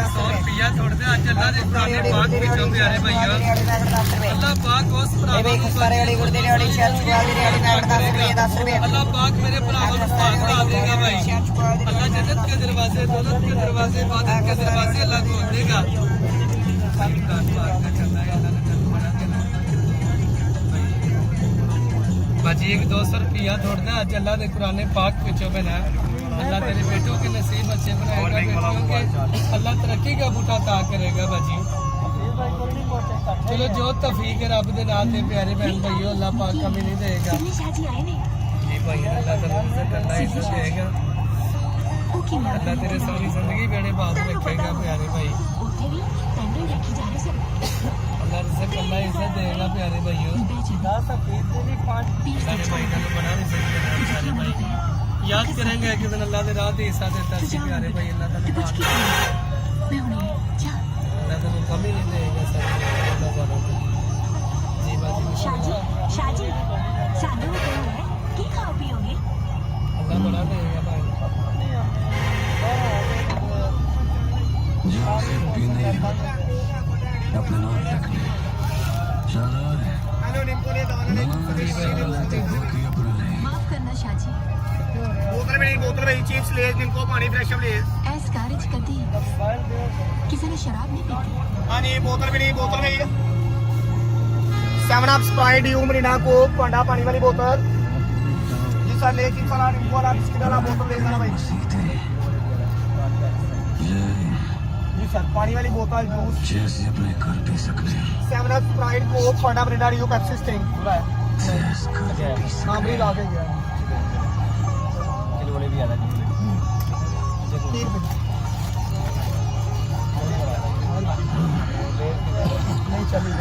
100 रुपया छोड़ते अज अल्लाह के पुराने पाक विचों प्यारे भैया अल्लाह पाक उस भरावां नूं अल्लाह पाक मेरे भरावां नूं पाक बना देगा भाई अल्लाह जन्नत के दरवाजे दौलत के दरवाजे इबादत के दरवाजे अल्लाह खोल देगा बाजी 100 रुपया छोड़ते अज अल्लाह के पुराने पाक विचों बना अल्लाह तेरे बेटों के नसीब अच्छे बनाएगा बेटियों के अल्लाह तरक्की का बूटा ता करेगा बाजी चलो जो तफीक है रब दे नाल ते प्यारे बहन भाइयों अल्लाह पाक कमी नहीं देगा जी भाई अल्लाह अल्लाह इज्जत देगा अल्लाह तेरे सारी जिंदगी बेड़े बात रखेगा प्यारे भाई अल्लाह रिज़्क़ अल्लाह इज्जत देगा प्यारे भाइयों सारे भाई का बड़ा रिज़्क़ देगा प्यारे भाई याद करेंगे कि दिन अल्लाह के राह दे हिस्सा देता सी प्यारे भाई अल्लाह ताला अल्लाह ताला कमी नहीं देगा सर जी बाजी शाजी शादी में क्या है की खाओ पियोगे अल्लाह बड़ा देगा भाई अपने नाम रख ले माफ करना शाजी बोतल में चिप्स लेज निम्को पानी फ्रेश लेज ऐस कारज कदी किसी ने शराब नहीं पीती हाँ नहीं बोतल में 7 up Sprite due Marina Coke ठंडा पानी वाली बोतल जी सर ले चिप्स वाला निम्को वाला बिस्किट वाला बोतल ले जाना भाई जी सर पानी वाली बोतल जूस जैसे अपने घर पी सकते 7 अप स्प्राइट कोक ठंडा मरीना ड्यू पेप्सी स्टिंग पूरा है नाम भी ला के गया भी आ रहा नहीं चली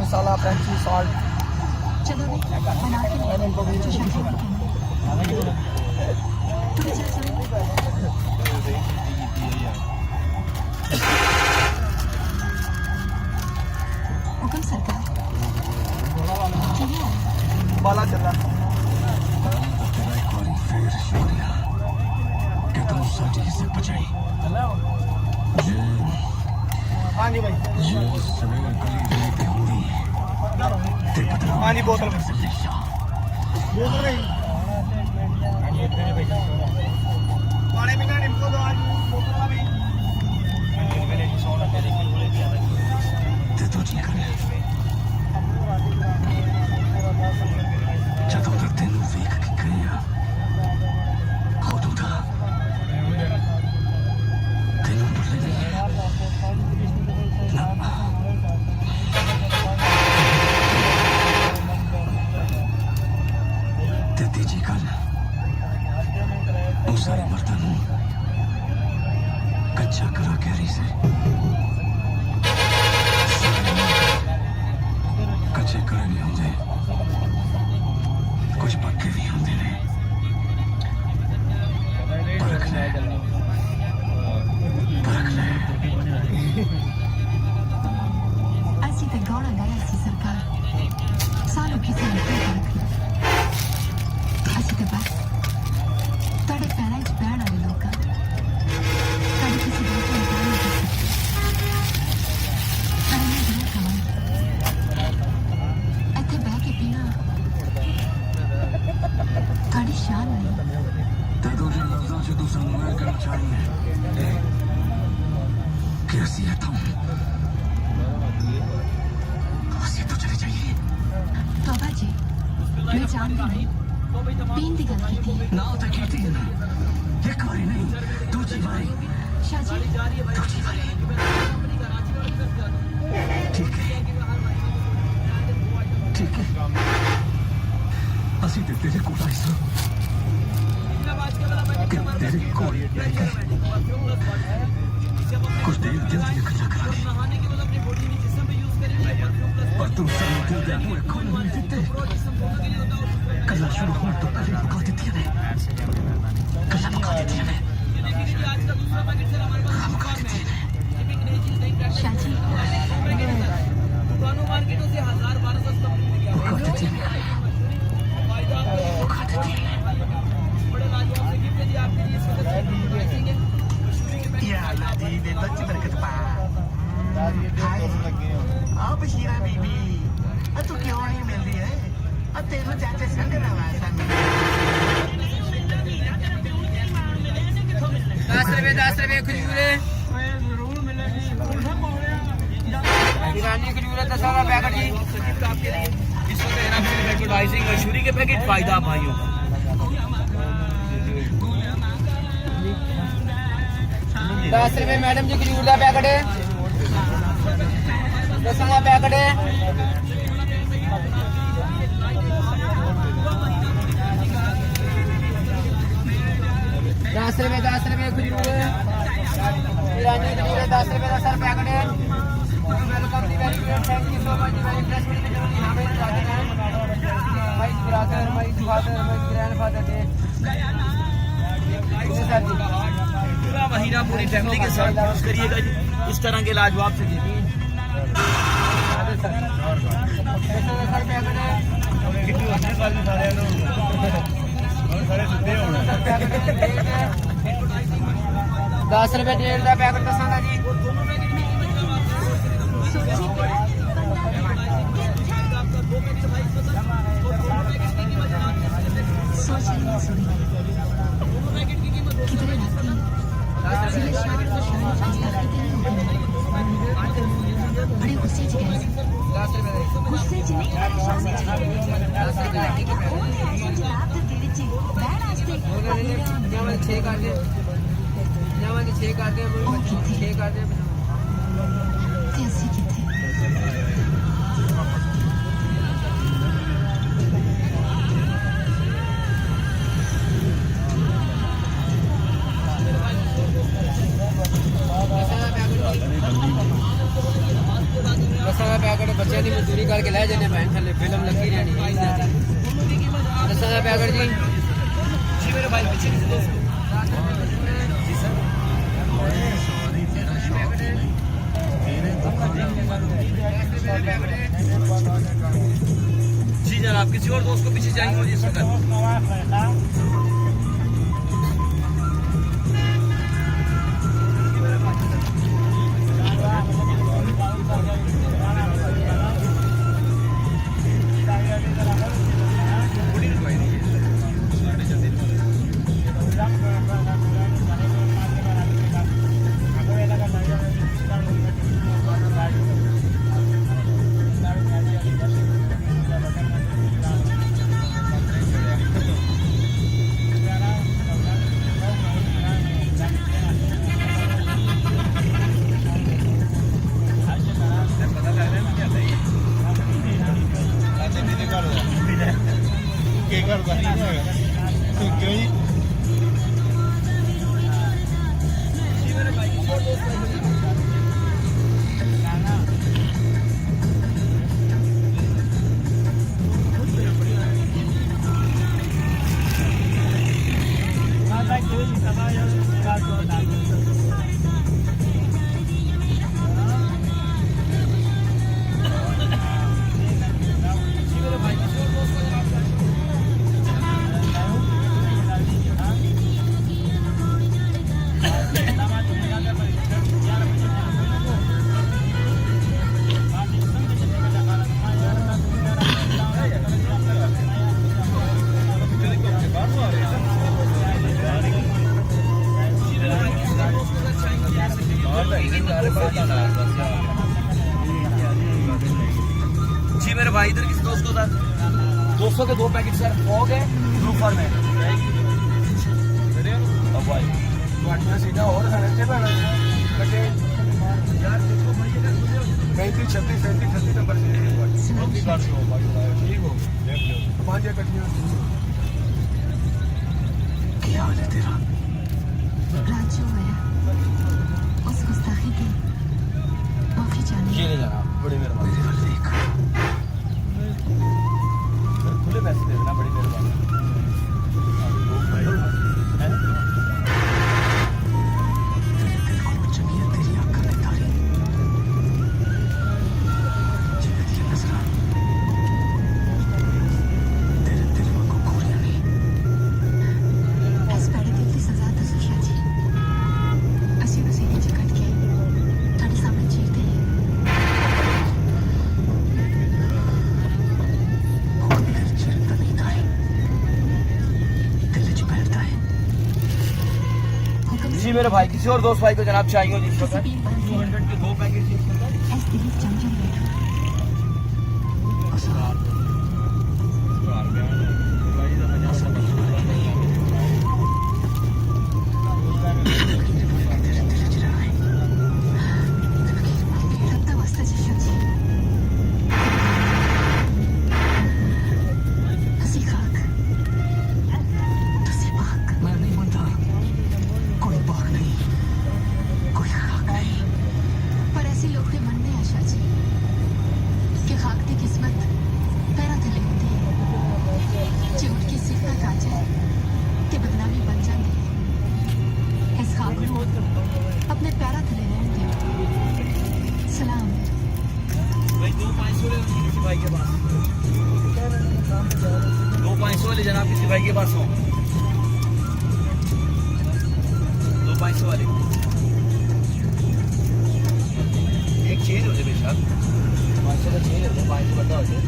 मसाला फ्रेंची सॉल्ट चलो बना के ले इनको भी हुक्म सरकार बाला चल रहा से बचाई हाँ जी भाई हाँ जी बोतल पानी पीना निम्को दो आज बोतल भी ते तो जी करे ਜਦੋਂ ਤੱਕ ਤੈਨੂੰ ਵੇਖ ਕੇ ਗਿਆ ਉਦੋਂ ਦਾ ਤੈਨੂੰ ਭੁੱਲ ਨਹੀਂ ਨਾ ਤੇ ਤੀਜੀ ਗੱਲ ਉਹ ਸਾਰੇ ਬਰਤਨ ਨੂੰ ਕੱਚਾ ਕਰਾ ਕੇ ਰਹੀ ਸੀ ਕੱਚੇ ਕਰੇ ਨਹੀਂ ਹੁੰਦੇ कुछ पक्के भी होंगे ने परख ले ਅਸੀਂ ਤੇ ਗਾਉਣਾ ਗਾਇਆ ਸੀ ਸਰਕਾਰ ਸਾਨੂੰ ਕਿਸੇ ਨੇ ਕੋਈ ਫਰਕ ਨਹੀਂ ਅਸੀਂ ਤੇ ਬਸ ਤੁਹਾਡੇ ਪੈਰਾਂ 'ਚ ਪੈਣ ਵਾਲੇ ਲੋਕਾਂ ਸਾਡੇ ਕਿਸੇ ਦੇ ਤੋਂ ਨਹੀਂ ਕਰ ਸਕਦੇ ਪਰ ਮੈਂ ਨਹੀਂ ਕਹਾਂਗੀ ਇੱਥੇ ਬਹਿ ਕੇ ਪੀਣਾ ਤੁਹਾਡੀ ਸ਼ਾਨ ਨਹੀਂ ਤੇ ਦੂਜੇ ਲਫ਼ਜ਼ਾਂ 'ਚ ਤੂੰ ਸਾਨੂੰ ਇਹ ਕਹਿਣਾ ਚਾਹੀਏ ਕਿ ਅਸੀਂ ਇੱਥੋਂ ਅਸੀਂ ਤਾਂ ਚਲੇ ਜਾਈਏ ਤੋਬਾ ਜੀ ਮੈਂ ਜਾਣਦੀ ਨਹੀਂ ਪੀਣ ਦੀ ਗੱਲ ਕੀਤੀ ਨਾ ਤਾਂ ਕੀਤੀ ਨਾ ਇੱਕ ਵਾਰੀ ਨਹੀਂ ਦੂਜੀ ਵਾਰੀ ਸ਼ਾਜੀ ਦੂਜੀ ਵਾਰੀ ਠੀਕ ਹੈ ਅਸੀਂ ਤੇ ਤੇਰੇ ਕੋਲ ਆਏ ਸਾਂ ਕਿ ਤੇਰੇ ਕੋਲ ਲੈ ਕੇ ਕੁਝ ਦੇਰ ਜਲਦੀ ਇਕੱਠਾ ਕਰਾਂਗੇ ਪਰ ਤੂੰ ਸਾਨੂੰ ਦਿਲ ਦੇ ਮੂੰਹ ਖੋਲ੍ਹ ਨਹੀਂ ਦਿੱਤੇ ਗੱਲਾਂ ਸ਼ੁਰੂ ਹੋਣ ਤੋਂ ਪਹਿਲੇ ਮੁਕਾ ਦਿੱਤੀਆਂ ਨੇ ਗੱਲਾਂ ਮੁਕਾ ਦਿੱਤੀਆਂ ਨੇ शाजी दुकानों मार्केटों से 1000-1200 सस्ता मिलेगा मुका ਦਿੱਤੀਆਂ बड़े लाजवाब से गिफ्ट है जी आपके लिए इस वजह से या अल्लाह जी दे तो ਤੈਨੂੰ ਚਾਚੇ ਸੰਗ ਰਵਾ ਸਾਨੂੰ 10 ਰੁਪਏ ਖਜੂਰ ईरानी खजूर है 10 का पैकेट जी आपके लिए इसको देना फिर एडवर्टाइजिंग मशहूरी के पैकेट फायदा भाइयों 10 रुपए मैडम जी खजूर का पैकेट है 10 का पैकेट है 10 रुपए खजूर है ईरानी खजूर है 10 रुपए का सर पैकेट है वेलकम जी very good thank you so much very fresh यहाँ पे my brother my father my grandfather day पूरा महीना पूरी फैमिली के साथ यूज करिएगा जी इस तरह के लाजवाब से देखिए दस रुपए 1.5 का पैकेट दसांगा जी सोच रही हूँ सुनी किधर रहती सिले शाम को शाम बड़े गुस्से च गए गुस्से च नहीं शामे च जवाब दे तेरे च बैठ आज ते जावन 6 कर दे 6 कर दे कैसी किथे पैकेट बच्चे की मजदूरी करके लै जाने भैन थले फिल्म लगी रहनी 10 का पैकेट जी मेरे भाई पीछे जी जनाब किसी और दोस्त को पीछे जाएंगे मुझे इसका जी मेरे भाई इधर किसी दोस्त को था 200 के 2 पैकेट सर हो गए ग्रुप फॉर में अब भाई वाटियां सीधा और खड़े पे कटे यार देखो भाई इधर 35 36 37 38 नंबर से ठीक हो देख लो 5 कटियां क्या हाल है तेरा राजू आया उस गुस्ताखी की माफी चाहने ये ले जाना बड़ी मेहरबानी खुले पैसे दे देना बड़ी मेहरबानी तेरे दिल को चंगी है तेरी आंख में तारी जिंदगी की नजरा तेरे दिल को खोरिया नहीं इस बड़े दिल की सजा तो सुशा जी ਅਸੀਂ ਵਸੀਲੇ ਚ ਕੱਟ ਕੇ ਤੁਹਾਡੇ ਸਾਹਮਣੇ ਚੀਰਦੇ ਹਾਂ मेरे भाई किसी और दोस्त भाई को जनाब चाहिए जिस वक्त ਕਿਸੇ ਵੀਰ ਬੰਦੇ 200 के 2 पैकेट चाहिए ਇਸ ਦਿਲ ਵਿੱਚ ਚਮਚਮ ਬੈਠਾ असल ਰੱਤਾ ਵਾਸਤਾ ਜਿਸ਼ਾ ਜੀ ਅਸੀਂ ਖਾਕ ਤੁਸੀਂ ਪਾਕ मैं नहीं बनता कोई बाग नहीं कोई खाक नहीं ਪਰ ਐਸੇ ਲੋਕ ਦੇ ਮੰਨਦੇ ਆ ਸ਼ਾਹ ਜੀ ਕਿ ਖਾਕ ਦੀ ਕਿਸਮਤ ਪੈਰਾਂ ਥੱਲੇ ਹੁੰਦੀ ਹੈ ਜੇ ਉੱਠ ਕੇ ਸਿਰ ਤੱਕ ਆ ਜਾਏ ਤੇ ਬਦਨਾਮੀ ਬਣ ਜਾਂਦੀ ਹੈ ਇਸ ਖਾਕ ਨੂੰ ਆਪਣੇ ਪੈਰਾਂ ਥੱਲੇ ਰਹਿਣ ਦਿਓ ਸਲਾਮ भाई 2 500 ले किसी भाई के पास 2 500 वाले जनाब किसी भाई के पास हो 2 500 वाले एक चेंज हो जाए बेशक 500 का चेंज हो जाए 500 बता हो जाए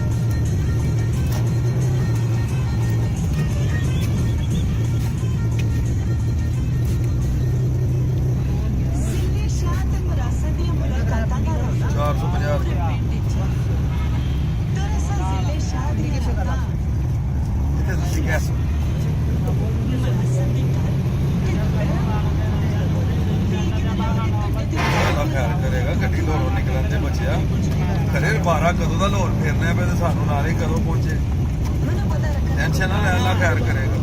ਸੀਨੇ ਸ਼ਾਹ ਤੇ ਮੁਰਾਸਾ ਦੀਆਂ ਮੁਲਾਕਾਤਾਂ ਦਾ ਰੌਲਾ 450 ਦਰਅਸਲ ਜ਼ਿਲ੍ਹੇ ਸ਼ਾਹ ਦੀ ਰਾਤਾਂ कितने ਤੁਸੀਂ कैस ਮੁਰਾਸਾ ਦੀ Allah ਖੈਰ ਕਰੇਗਾ ਗੱਡੀ ਲੋਰੋਂ ਨਿਕਲਣ ਤੇ ਬਚਿਆ ਘਰੇ 12 ਕਦੋਂ ਦਾ ਲੋਰ ਫੇਰਨੇ ਪਏ ਤੇ ਸਾਨੂੰ ਨਾਲੇ ਕਦੋਂ ਪਹੁੰਚੇ ਮੈਨੂੰ ਪਤਾ ਰੱਖਣਾ ਟੈਨਸ਼ਨ ਨਾ ਲੈ ਅੱਲਾ ਖੈਰ ਕਰੇਗਾ